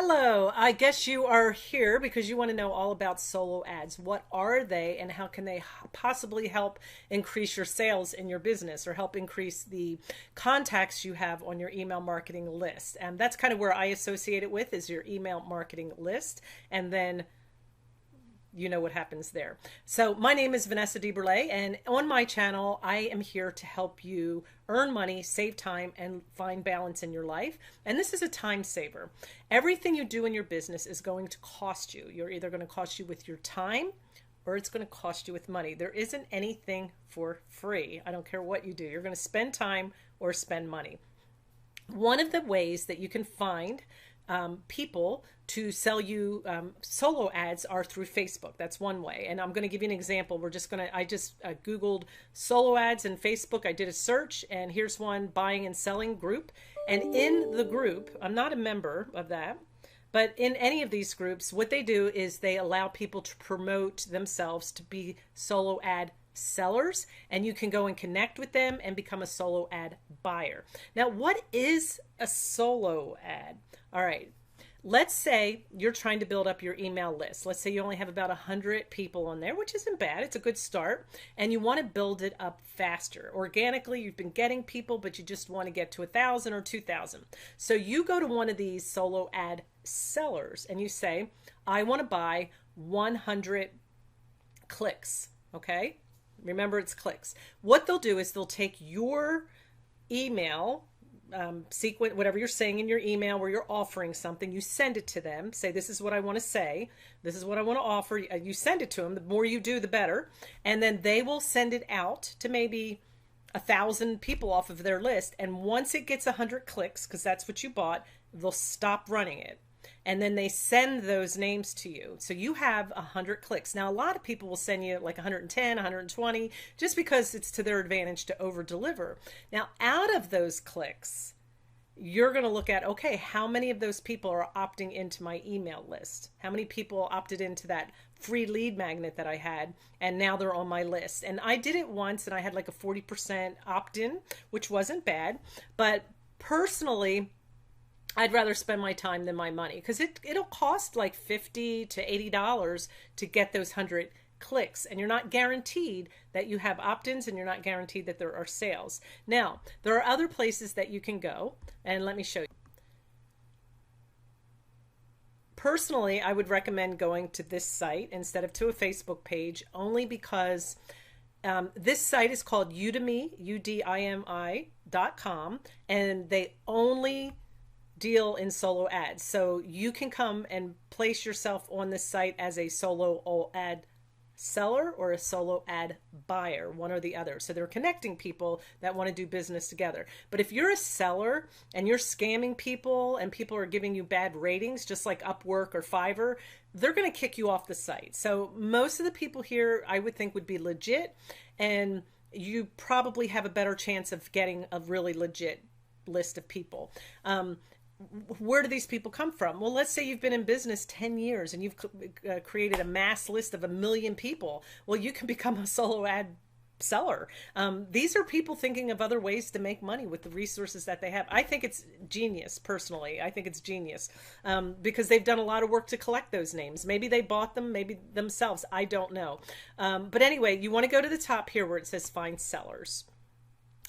Hello, I guess you are here because you want to know all about solo ads. What are they and how can they possibly help increase your sales in your business or help increase the contacts you have on your email marketing list? And that's kind of where I associate it with is your email marketing list. And then you know what happens there. So my name is Vanessa DeBurle, and on my channel, I am here to help you earn money, save time, and find balance in your life. And this is a time saver. Everything you do in your business is going to cost you. You're either going to cost you with your time or it's going to cost you with money. There isn't anything for free. I don't care what you do. You're going to spend time or spend money. One of the ways that you can find people to sell you solo ads are through Facebook. That's one way. And I'm going to give you an example. I just Googled solo ads in Facebook. I did a search and here's one, buying and selling group. And in the group, I'm not a member of that, but in any of these groups, what they do is they allow people to promote themselves to be solo ad sellers, and you can go and connect with them and become a solo ad buyer. Now, what is a solo ad? All right. Let's say you're trying to build up your email list. Let's say you only have about 100 people on there, which isn't bad. It's a good start. And you want to build it up faster. Organically, you've been getting people, but you just want to get to 1,000 or 2,000. So you go to one of these solo ad sellers and you say, I want to buy 100 clicks. Okay. Remember, it's clicks. What they'll do is they'll take your email sequence, whatever you're saying in your email where you're offering something, you send it to them, say, this is what I want to say, this is what I want to offer. You send it to them. The more you do, the better. And then they will send it out to maybe 1,000 people off of their list. And once it gets 100 clicks, because that's what you bought, they'll stop running it. And then they send those names to you. So you have 100 clicks. Now, a lot of people will send you like 110, 120, just because it's to their advantage to over deliver. Now, out of those clicks, you're going to look at, okay, how many of those people are opting into my email list? How many people opted into that free lead magnet that I had, and now they're on my list? And I did it once, and I had like a 40% opt-in, which wasn't bad. But personally, I'd rather spend my time than my money because it'll cost like $50 to $80 to get those 100 clicks, and you're not guaranteed that you have opt-ins and you're not guaranteed that there are sales. Now, there are other places that you can go, and let me show you. Personally, I would recommend going to this site instead of to a Facebook page, only because this site is called Udimi, UDIMI.com, and they only deal in solo ads. So you can come and place yourself on this site as a solo ad seller or a solo ad buyer, one or the other. So they're connecting people that want to do business together. But if you're a seller and you're scamming people and people are giving you bad ratings, just like Upwork or Fiverr, they're going to kick you off the site. So most of the people here I would think would be legit, and you probably have a better chance of getting a really legit list of people. Where do these people come from? Well, let's say you've been in business 10 years and you've created a mass list of 1 million people. Well, you can become a solo ad seller. These are people thinking of other ways to make money with the resources that they have. I think it's genius, personally. I think it's genius because they've done a lot of work to collect those names. Maybe they bought them, maybe themselves. I don't know. But anyway, you want to go to the top here where it says find sellers.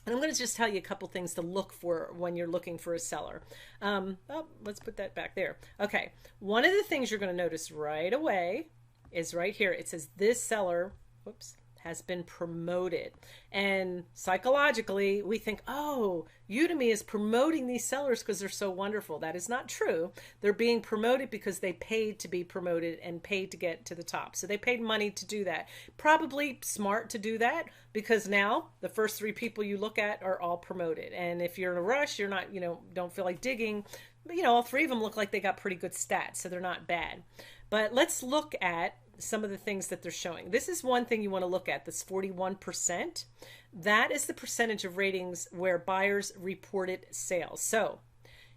And I'm going to just tell you a couple things to look for when you're looking for a seller. Let's put that back there. Okay. One of the things you're going to notice right away is right here. It says this seller, whoops, has been promoted. And psychologically, we think, oh, Udemy is promoting these sellers because they're so wonderful. That is not true. They're being promoted because they paid to be promoted and paid to get to the top. So they paid money to do that. Probably smart to do that because now the first 3 people you look at are all promoted. And if you're in a rush, you're not, don't feel like digging, but all 3 of them look like they got pretty good stats, so they're not bad. But let's look at some of the things that they're showing. This is one thing you want to look at, this 41%. That is the percentage of ratings where buyers reported sales. So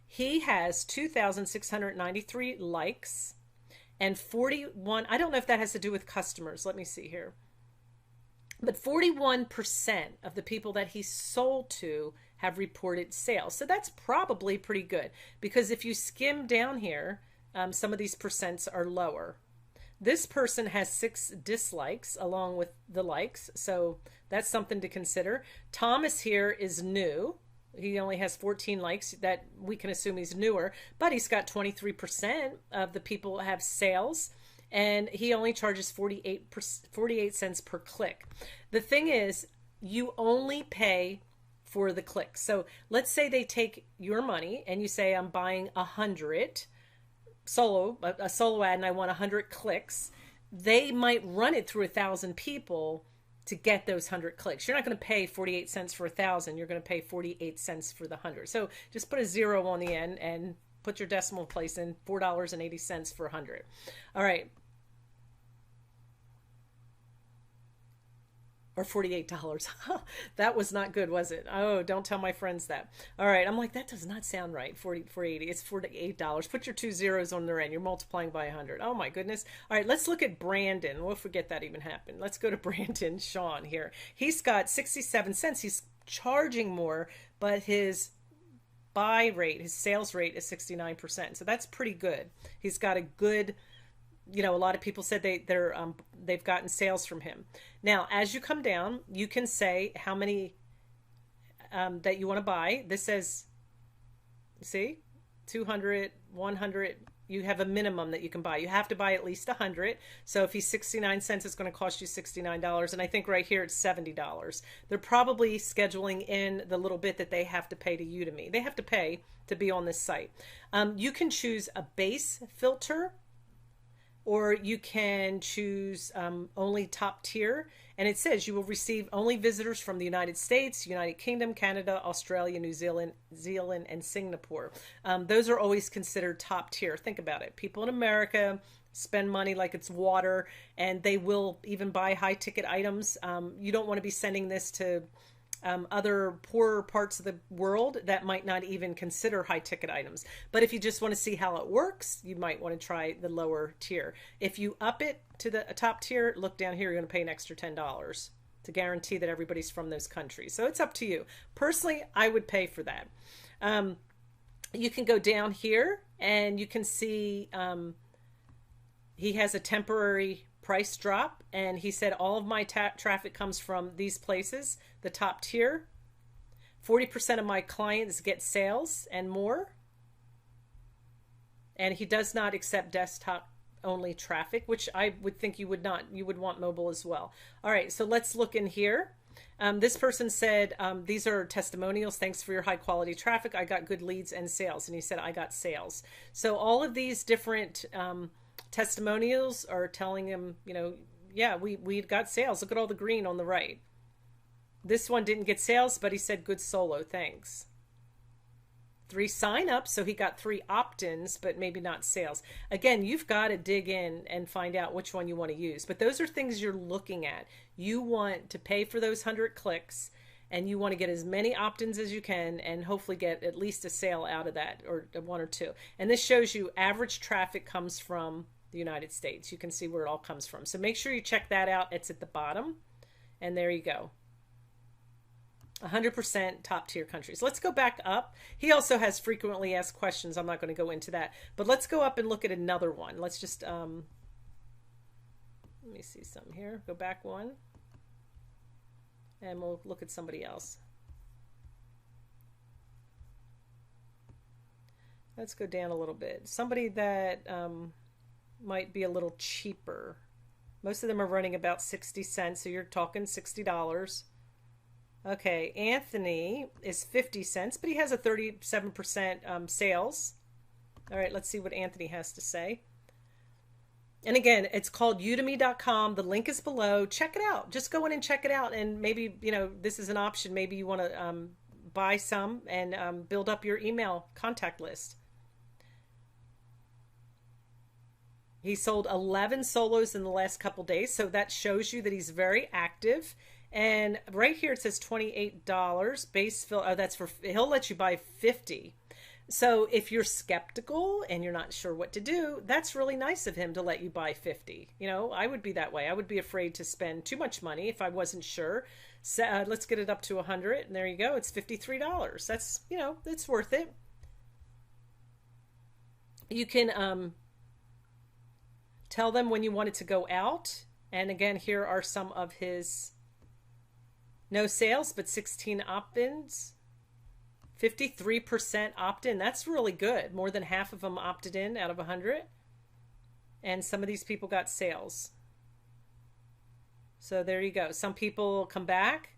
he has 2,693 likes and 41, I don't know if that has to do with customers. Let me see here. But 41% of the people that he sold to have reported sales. So that's probably pretty good, because if you skim down here some of these percents are lower. This person has 6 dislikes along with the likes, so that's something to consider. Thomas here is new. He only has 14 likes. That we can assume he's newer, but he's got 23% of the people have sales, and he only charges 48 cents per click. The thing is, you only pay for the clicks. So let's say they take your money and you say, I'm buying 100 a solo ad and I want 100 clicks. They might run it through 1,000 people to get those 100 clicks. You're not going to pay 48 cents for 1,000. You're going to pay 48 cents for the 100. So just put a 0 on the end and put your decimal place in, $4.80 for 100. All right. Or $48. That was not good, was it? Oh, don't tell my friends that. All right. I'm like, that does not sound right. 480. It's $48. Put your 2 zeros on their end. You're multiplying by 100. Oh my goodness. All right. Let's look at Brandon. We'll forget that even happened. Let's go to Brandon Sean here. He's got 67 cents. He's charging more, but his buy rate, his sales rate is 69%. So that's pretty good. He's got a good, a lot of people said they've gotten sales from him. Now, as you come down, you can say how many that you want to buy. This says, see, 200, 100. You have a minimum that you can buy. You have to buy at least 100. So if he's 69 cents, it's going to cost you $69. And I think right here it's $70. They're probably scheduling in the little bit that they have to pay to Udemy. They have to pay to be on this site. You can choose a base filter, or you can choose only top tier. And it says you will receive only visitors from the United States, United Kingdom, Canada, Australia, New Zealand, and Singapore. Those are always considered top tier. Think about it. People in America spend money like it's water, and they will even buy high ticket items. You don't want to be sending this to other poorer parts of the world that might not even consider high ticket items. But if you just want to see how it works, you might want to try the lower tier. If you up it to the top tier, look down here, you're going to pay an extra $10 to guarantee that everybody's from those countries. So it's up to you. Personally, I would pay for that. You can go down here and you can see he has a temporary price drop, and he said all of my traffic comes from these places, the top tier. 40% of my clients get sales and more, and he does not accept desktop only traffic, which I would think you would not. You would want mobile as well. All right, so let's look in here. This person said, these are testimonials. Thanks for your high quality traffic. I got good leads and sales. And he said, I got sales. So all of these different testimonials are telling him, yeah, we got sales. Look at all the green on the right. This one didn't get sales, but he said, good solo, thanks. 3 sign-ups, so he got 3 opt-ins, but maybe not sales. Again, you've got to dig in and find out which one you want to use. But those are things you're looking at. You want to pay for those 100 clicks, and you want to get as many opt-ins as you can and hopefully get at least a sale out of that, or 1 or 2. And this shows you average traffic comes from the United States. You can see where it all comes from. So make sure you check that out. It's at the bottom. And there you go. 100% top tier countries. Let's go back up. He also has frequently asked questions. I'm not going to go into that, but let's go up and look at another one. Let's just, let me see something here. Go back one and we'll look at somebody else. Let's go down a little bit. Somebody that might be a little cheaper. Most of them are running about 60 cents. So you're talking $60. Okay, Anthony is 50 cents, but he has a 37% sales. All right, let's see what Anthony has to say. And again, it's called udemy.com. The link is below. Check it out. Just go in and check it out. And maybe, this is an option. Maybe you want to buy some and build up your email contact list. He sold 11 solos in the last couple days, so that shows you that he's very active. And right here it says $28 base fill. Oh, that's for, he'll let you buy 50. So if you're skeptical and you're not sure what to do, that's really nice of him to let you buy 50. I would be that way. I would be afraid to spend too much money if I wasn't sure. So, let's get it up to 100, and there you go. It's $53. That's, it's worth it. You can Tell them when you want it to go out. And again, here are some of his no sales, but 16 opt-ins. 53% opt-in. That's really good. More than half of them opted in out of 100. And some of these people got sales. So there you go. Some people come back.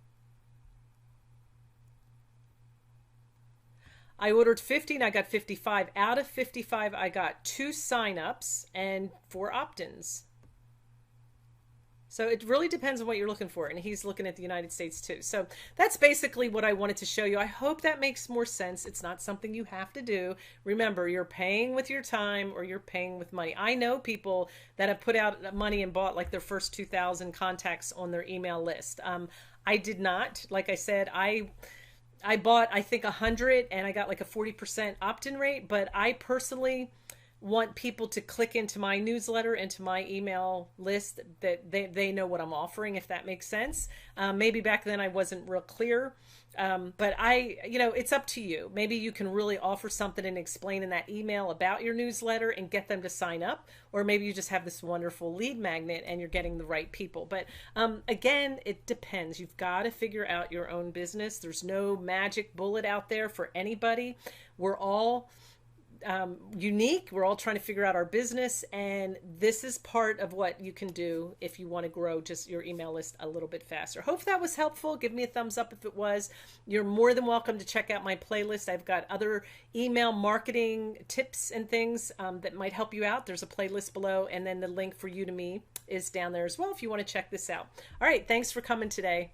I ordered 50 and I got 55. Out of 55, I got 2 signups and 4 opt-ins. So it really depends on what you're looking for. And he's looking at the United States too. So that's basically what I wanted to show you. I hope that makes more sense. It's not something you have to do. Remember, you're paying with your time or you're paying with money. I know people that have put out money and bought like their first 2,000 contacts on their email list. I did not. Like I said, I bought, I think 100 and I got like a 40% opt-in rate, but I personally want people to click into my newsletter, into my email list, that they know what I'm offering, if that makes sense. Maybe back then I wasn't real clear, but it's up to you. Maybe you can really offer something and explain in that email about your newsletter and get them to sign up, or maybe you just have this wonderful lead magnet and you're getting the right people. But again, it depends. You've got to figure out your own business. There's no magic bullet out there for anybody. We're all unique. We're all trying to figure out our business, and this is part of what you can do if you want to grow just your email list a little bit faster. Hope that was helpful. Give me a thumbs up if it was. You're more than welcome to check out my playlist. I've got other email marketing tips and things that might help you out. There's a playlist below, and then the link for Udimi is down there as well if you want to check this out. All right, thanks for coming today.